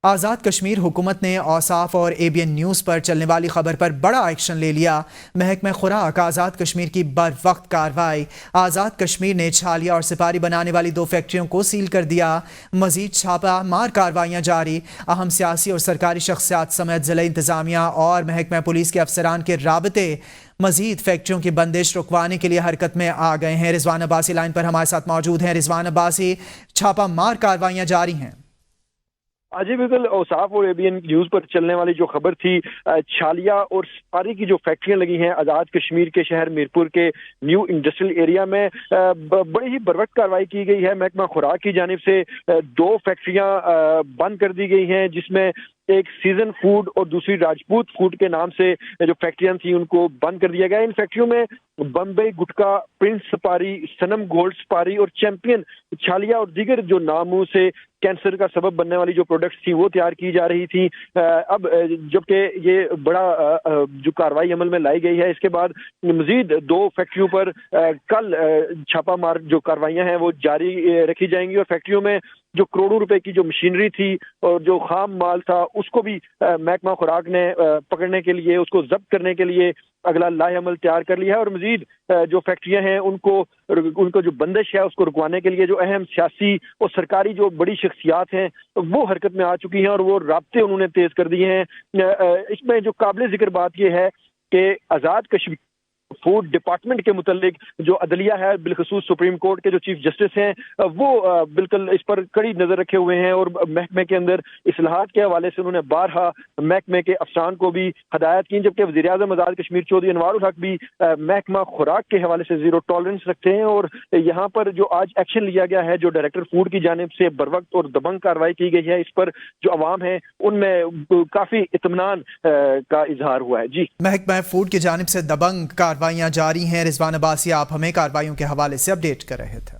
آزاد کشمیر حکومت نے اوصاف اور ABN نیوز پر چلنے والی خبر پر بڑا ایکشن لے لیا۔ محکمہ خوراک آزاد کشمیر کی بر وقت کارروائی۔ آزاد کشمیر نے چھالیا اور سپاری بنانے والی 2 فیکٹریوں کو سیل کر دیا۔ مزید چھاپہ مار کارروائیاں جاری۔ اہم سیاسی اور سرکاری شخصیات سمیت ضلع انتظامیہ اور محکمہ پولیس کے افسران کے رابطے مزید فیکٹریوں کی بندش رکوانے کے لیے حرکت میں آ گئے ہیں۔ رضوان عباسی لائن پر ہمارے ساتھ موجود ہیں۔ رضوان عباسی، چھاپہ مار کارروائیاں جاری ہیں؟ جی بالکل، اوصاف اور ABN نیوز پر چلنے والی جو خبر تھی، چھالیا اور سپاری کی جو فیکٹریاں لگی ہیں آزاد کشمیر کے شہر میرپور کے نیو انڈسٹریل ایریا میں، بڑی ہی بروقت کارروائی کی گئی ہے۔ محکمہ خوراک کی جانب سے 2 فیکٹریاں بند کر دی گئی ہیں، جس میں ایک سیزن فوڈ اور دوسری راجپوت فوڈ کے نام سے جو فیکٹریاں تھیں ان کو بند کر دیا گیا۔ ان فیکٹریوں میں بمبئی گٹکا، پرنس سپاری، سنم گولڈ سپاری اور چیمپئن چھالیا اور دیگر جو ناموں سے کینسر کا سبب بننے والی جو پروڈکٹس تھیں وہ تیار کی جا رہی تھیں۔ اب جبکہ یہ بڑا جو کارروائی عمل میں لائی گئی ہے، اس کے بعد مزید 2 فیکٹریوں پر کل چھاپہ مار جو کارروائیاں ہیں وہ جاری رکھی جائیں گی، اور فیکٹریوں میں جو کروڑوں روپے کی جو مشینری تھی اور جو خام مال تھا اس کو بھی محکمہ خوراک نے پکڑنے کے لیے، اس کو ضبط کرنے کے لیے اگلا لاہ عمل تیار کر لیا ہے، اور مزید جو فیکٹریاں ہیں ان کو جو بندش ہے اس کو رکوانے کے لیے جو اہم سیاسی اور سرکاری جو بڑی شخصیات ہیں وہ حرکت میں آ چکی ہیں، اور وہ رابطے انہوں نے تیز کر دیے ہیں۔ اس میں جو قابل ذکر بات یہ ہے کہ آزاد کشمیر فوڈ ڈپارٹمنٹ کے متعلق جو عدلیہ ہے، بالخصوص سپریم کورٹ کے جو چیف جسٹس ہیں، وہ بالکل اس پر کڑی نظر رکھے ہوئے ہیں، اور محکمے کے اندر اصلاحات کے حوالے سے انہوں نے بارہا محکمے کے افسران کو بھی ہدایت کی، جبکہ وزیر اعظم آزاد کشمیر چودھری انوار الحق بھی محکمہ خوراک کے حوالے سے زیرو ٹالرنس رکھتے ہیں، اور یہاں پر جو آج ایکشن لیا گیا ہے، جو ڈائریکٹر فوڈ کی جانب سے بروقت اور دبنگ کارروائی کی گئی ہے، اس پر جو عوام ہے ان میں کافی اطمینان کا اظہار ہوا ہے۔ جی، محکمہ فوڈ کی جانب سے دبنگ کارروائیاں جاری ہیں۔ رضوان عباسی، آپ ہمیں کارروائیوں کے حوالے سے اپڈیٹ کر رہے تھے۔